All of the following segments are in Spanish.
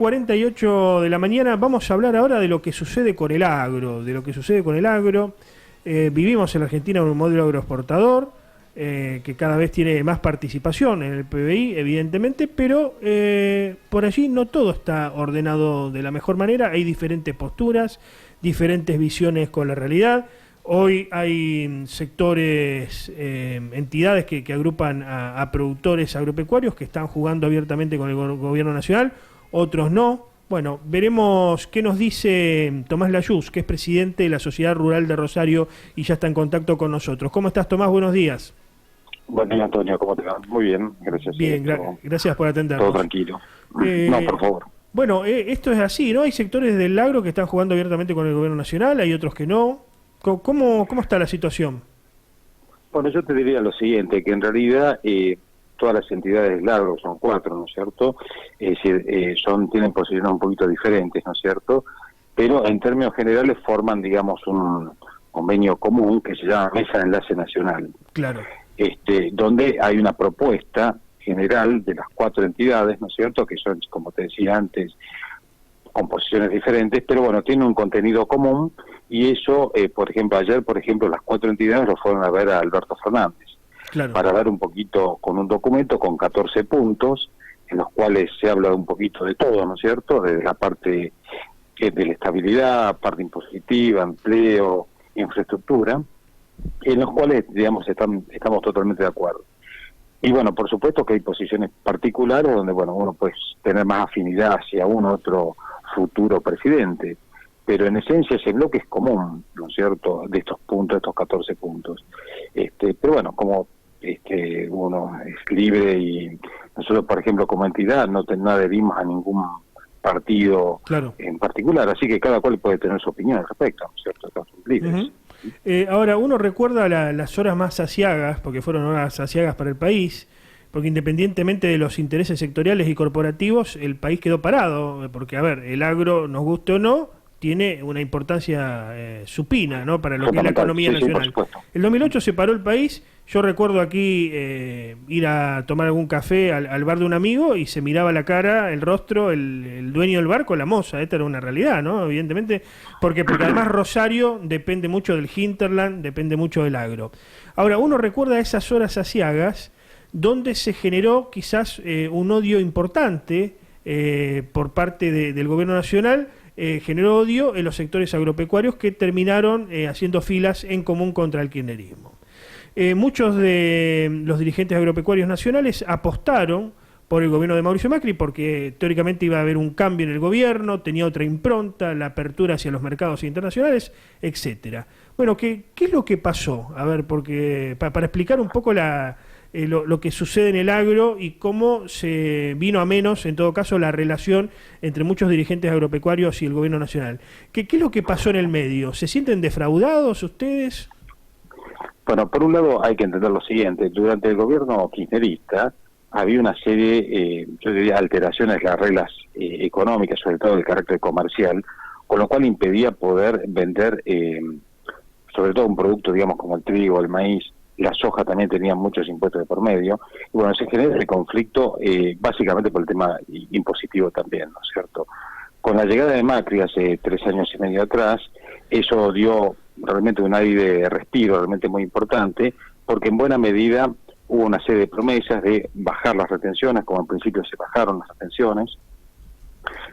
48 de la mañana. Vamos a hablar ahora de lo que sucede con el agro, vivimos en la Argentina un modelo agroexportador que cada vez tiene más participación en el PBI, evidentemente, pero por allí no todo está ordenado de la mejor manera. Hay diferentes posturas, diferentes visiones con la realidad. Hoy hay sectores, entidades que agrupan a productores agropecuarios que están jugando abiertamente con el gobierno nacional, otros no. Bueno, veremos qué nos dice Tomás Layuz, que es presidente de la Sociedad Rural de Rosario y ya está en contacto con nosotros. ¿Cómo estás, Tomás? Buenos días. Buen día, Antonio, ¿cómo te va? Muy bien, gracias. Bien, gracias por atendernos. Todo tranquilo. No, por favor. Bueno, esto es así, ¿no? Hay sectores del agro que están jugando abiertamente con el gobierno nacional, hay otros que no. ¿Cómo está la situación? Bueno, yo te diría lo siguiente, que en realidad todas las entidades del agro, son 4, ¿no es cierto? Es decir, tienen posiciones un poquito diferentes, ¿no es cierto? Pero en términos generales forman, digamos, un convenio común que se llama Mesa de Enlace Nacional. Claro. Donde hay una propuesta general de las 4 entidades, ¿no es cierto?, que son, como te decía antes, con posiciones diferentes, pero bueno, tiene un contenido común, y eso, por ejemplo, ayer, las 4 entidades lo fueron a ver a Alberto Fernández, claro, para dar un poquito con un documento con 14 puntos, en los cuales se habla un poquito de todo, ¿no es cierto?, desde la parte de la estabilidad, parte impositiva, empleo, infraestructura, en los cuales, digamos, estamos totalmente de acuerdo. Y bueno, por supuesto que hay posiciones particulares donde, bueno, uno puede tener más afinidad hacia uno u otro futuro presidente, pero en esencia ese bloque es común, ¿no es cierto?, de estos puntos, estos 14 puntos. Pero bueno, como uno es libre y nosotros, por ejemplo, como entidad no adherimos a ningún partido, claro, en particular, así que cada cual puede tener su opinión al respecto, ¿no es cierto?, estamos libres. Ahora, uno recuerda las horas más aciagas, porque fueron horas aciagas para el país, porque independientemente de los intereses sectoriales y corporativos, el país quedó parado, porque, a ver, el agro, nos guste o no, tiene una importancia supina, ¿no?, para lo que es la economía nacional. El 2008 se paró el país. Yo recuerdo aquí ir a tomar algún café al bar de un amigo y se miraba la cara, el rostro, el dueño del bar con la moza. Esta era una realidad, ¿no?, evidentemente, porque además Rosario depende mucho del hinterland, depende mucho del agro. Ahora, uno recuerda esas horas aciagas donde se generó quizás un odio importante por parte del gobierno nacional. Generó odio en los sectores agropecuarios que terminaron haciendo filas en común contra el kirchnerismo. Muchos de los dirigentes agropecuarios nacionales apostaron por el gobierno de Mauricio Macri porque teóricamente iba a haber un cambio en el gobierno, tenía otra impronta, la apertura hacia los mercados internacionales, etcétera. Bueno, ¿qué es lo que pasó? A ver, porque para explicar un poco lo que sucede en el agro y cómo se vino a menos, en todo caso, la relación entre muchos dirigentes agropecuarios y el gobierno nacional. ¿Qué es lo que pasó en el medio? ¿Se sienten defraudados ustedes? Bueno, por un lado hay que entender lo siguiente. Durante el gobierno kirchnerista había una serie, yo diría, alteraciones en las reglas económicas, sobre todo del carácter comercial, con lo cual impedía poder vender, sobre todo un producto, digamos, como el trigo, el maíz. La soja también tenía muchos impuestos de por medio. Y bueno, se genera el conflicto básicamente por el tema impositivo también, ¿no es cierto? Con la llegada de Macri hace 3 años y medio atrás, eso dio realmente un aire de respiro realmente muy importante, porque en buena medida hubo una serie de promesas de bajar las retenciones, como en principio se bajaron las retenciones.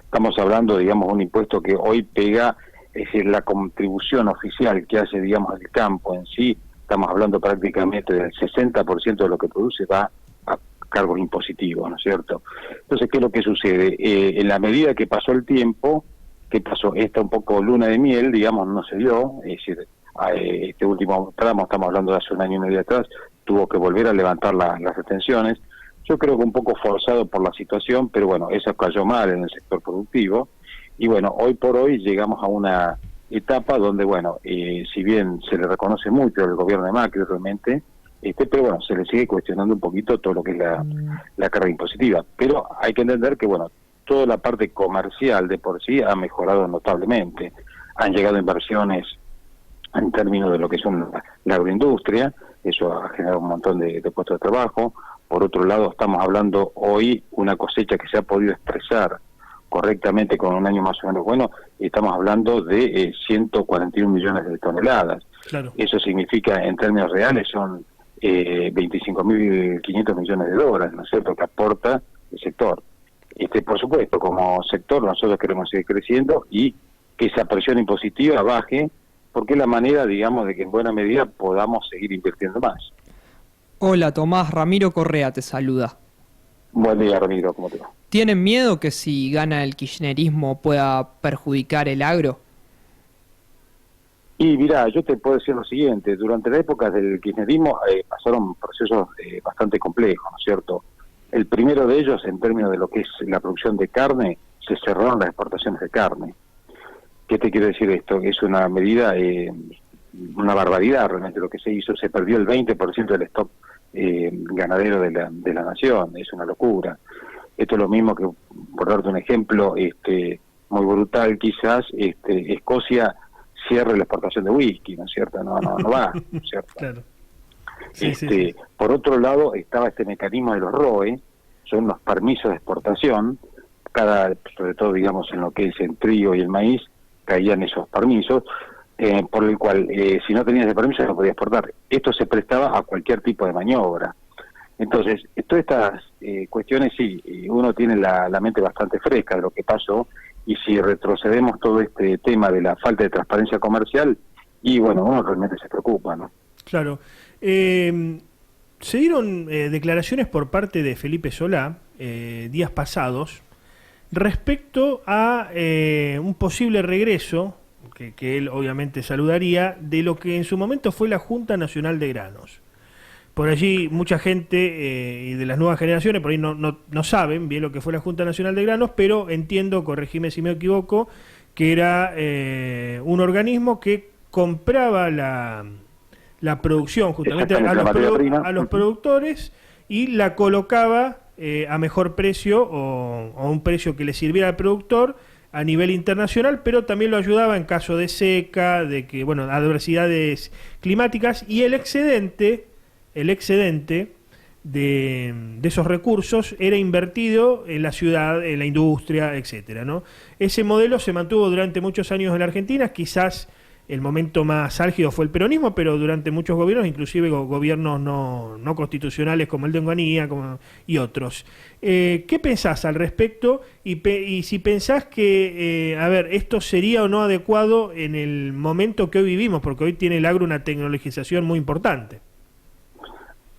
Estamos hablando, digamos, de un impuesto que hoy pega, es decir, la contribución oficial que hace, digamos, el campo en sí. Estamos hablando prácticamente del 60% de lo que produce va a cargos impositivos, ¿no es cierto? Entonces, ¿qué es lo que sucede? En la medida que pasó el tiempo, ¿qué pasó? Esta un poco luna de miel, digamos, no se dio. Es decir, este último tramo, estamos hablando de hace 1 año y medio atrás, tuvo que volver a levantar las retenciones. Yo creo que un poco forzado por la situación, pero bueno, eso cayó mal en el sector productivo. Y bueno, hoy por hoy llegamos a una etapa donde, bueno, si bien se le reconoce mucho al gobierno de Macri realmente, pero bueno, se le sigue cuestionando un poquito todo lo que es la carga impositiva. Pero hay que entender que, bueno, toda la parte comercial de por sí ha mejorado notablemente. Han llegado inversiones en términos de lo que son la agroindustria, eso ha generado un montón de puestos de trabajo. Por otro lado, estamos hablando hoy una cosecha que se ha podido expresar correctamente con un año más o menos bueno, estamos hablando de 141 millones de toneladas. Claro. Eso significa, en términos reales, son 25.500 millones de dólares, ¿no es cierto?, que aporta el sector. Por supuesto, como sector nosotros queremos seguir creciendo y que esa presión impositiva baje, porque es la manera, digamos, de que en buena medida podamos seguir invirtiendo más. Hola Tomás, Ramiro Correa te saluda. Buen día, Ramiro, ¿cómo te va? ¿Tienen miedo que si gana el kirchnerismo pueda perjudicar el agro? Y mira, yo te puedo decir lo siguiente, durante la época del kirchnerismo pasaron procesos bastante complejos, ¿no es cierto? El primero de ellos, en términos de lo que es la producción de carne, se cerraron las exportaciones de carne. ¿Qué te quiere decir esto? Es una medida, una barbaridad realmente lo que se hizo. Se perdió el 20% del stock ganadero de la nación. Es una locura. Esto es lo mismo que, por darte un ejemplo muy brutal quizás, Escocia cierre la exportación de whisky, ¿no es cierto? No va, ¿no es cierto? Claro. Sí. Por otro lado, estaba este mecanismo de los ROE, son los permisos de exportación, sobre todo, digamos, en lo que es el trigo y el maíz, caían esos permisos, por el cual, si no tenías el permiso, no podías exportar. Esto se prestaba a cualquier tipo de maniobra. Entonces, todas estas cuestiones, sí, uno tiene la mente bastante fresca de lo que pasó, y si retrocedemos todo este tema de la falta de transparencia comercial, y bueno, uno realmente se preocupa, ¿no? Claro. Se dieron declaraciones por parte de Felipe Solá días pasados respecto a un posible regreso, que él obviamente saludaría, de lo que en su momento fue la Junta Nacional de Granos. Por allí mucha gente y de las nuevas generaciones por ahí no saben bien lo que fue la Junta Nacional de Granos, pero entiendo, corregime si me equivoco, que era un organismo que compraba la producción justamente a los productores y la colocaba a mejor precio o un precio que le sirviera al productor a nivel internacional, pero también lo ayudaba en caso de seca, de que adversidades climáticas, y el excedente de esos recursos era invertido en la ciudad, en la industria, etcétera, ¿no? Ese modelo se mantuvo durante muchos años en la Argentina. Quizás el momento más álgido fue el peronismo, pero durante muchos gobiernos, inclusive gobiernos no constitucionales como el de Onganía y otros. ¿Qué pensás al respecto? Y si pensás que, esto sería o no adecuado en el momento que hoy vivimos, porque hoy tiene el agro una tecnologización muy importante.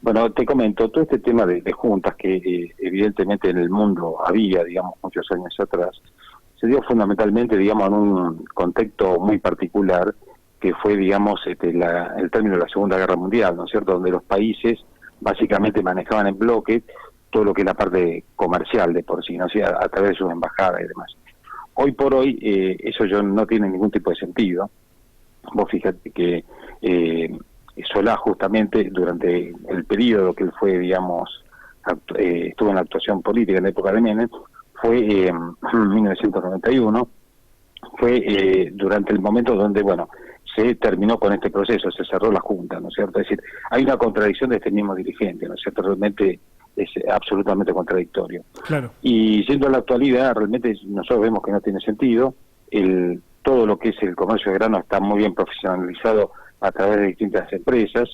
Bueno, te comento, todo este tema de juntas que evidentemente en el mundo había, digamos, muchos años atrás, se dio fundamentalmente, digamos, en un contexto muy particular, que fue, digamos, el término de la Segunda Guerra Mundial, ¿no es cierto?, donde los países básicamente manejaban en bloque todo lo que es la parte comercial de por sí, ¿no? O sea, a través de sus embajadas y demás. Hoy por hoy eso ya no tiene ningún tipo de sentido. Vos fíjate que Solá justamente durante el periodo que él fue, digamos, estuvo en la actuación política en la época de Menem, fue en 1991, fue durante el momento donde, bueno, se terminó con este proceso, se cerró la Junta, ¿no es cierto? Es decir, hay una contradicción de este mismo dirigente, ¿no es cierto? Realmente es absolutamente contradictorio. Claro. Y siendo la actualidad, realmente nosotros vemos que no tiene sentido. Todo lo que es el comercio de grano está muy bien profesionalizado a través de distintas empresas.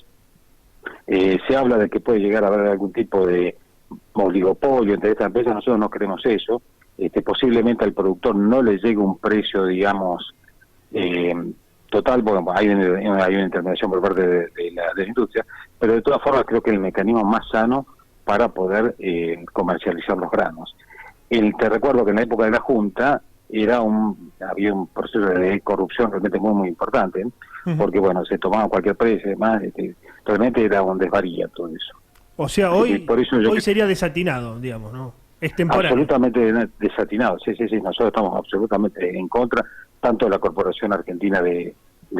Se habla de que puede llegar a haber algún tipo de oligopolio entre estas empresas. Nosotros no queremos eso. Posiblemente al productor no le llegue un precio, digamos, total, bueno, hay una intermediación por parte de la industria, pero de todas formas creo que el mecanismo más sano para poder comercializar los granos. Te recuerdo que en la época de la Junta había un proceso de corrupción realmente muy importante, porque bueno, se tomaba cualquier precio y demás, realmente era un desvarío todo eso. O sea, hoy sería desatinado, digamos, ¿no? Es temporal. Absolutamente desatinado, sí, nosotros estamos absolutamente en contra, tanto la Corporación Argentina de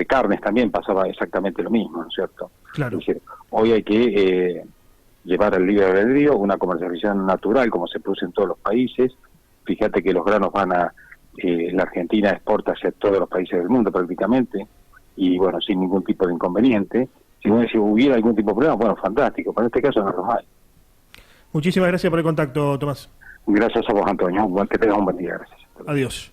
Carnes también pasaba exactamente lo mismo, ¿no es cierto? Claro. Es decir, hoy hay que llevar el libre albedrío, una comercialización natural como se produce en todos los países. Fíjate que los granos van la Argentina exporta hacia todos los países del mundo prácticamente, y bueno, sin ningún tipo de inconveniente. Si hubiera algún tipo de problema, bueno, fantástico, pero en este caso no los hay. Muchísimas gracias por el contacto, Tomás. Gracias a vos, Antonio. Que tengas un buen día, gracias. Adiós.